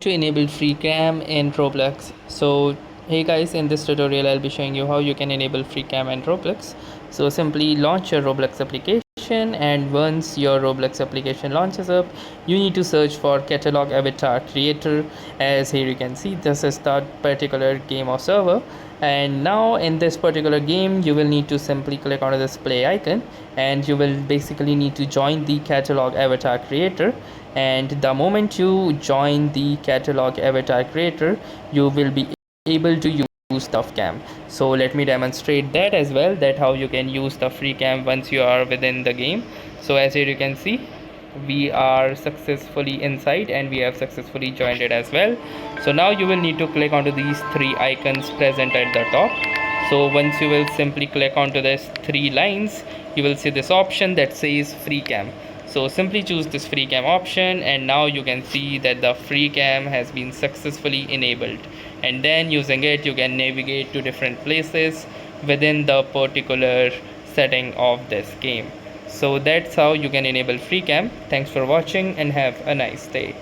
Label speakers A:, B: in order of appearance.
A: To enable free cam in Roblox. So hey guys, in this tutorial I'll be showing you how you can enable free cam in Roblox. So simply launch your Roblox application, and once your Roblox application launches up, you need to search for catalog avatar creator. As here you can see, this is the particular game or server, and now in this particular game you will need to simply click on this play icon, and you will basically need to join the catalog avatar creator. And the moment you join the catalog avatar creator, you will be able to use the cam. So let me demonstrate that as well, that how you can use the free cam once you are within the game. So as here you can see, we are successfully inside and we have successfully joined it as well. So now you will need to click onto these three icons present at the top. So once you will simply click onto this three lines, you will see this option that says free cam. So simply choose this free cam option, and now you can see that the free cam has been successfully enabled, and then using it you can navigate to different places within the particular setting of this game. So that's how you can enable free cam. Thanks for watching and have a nice day.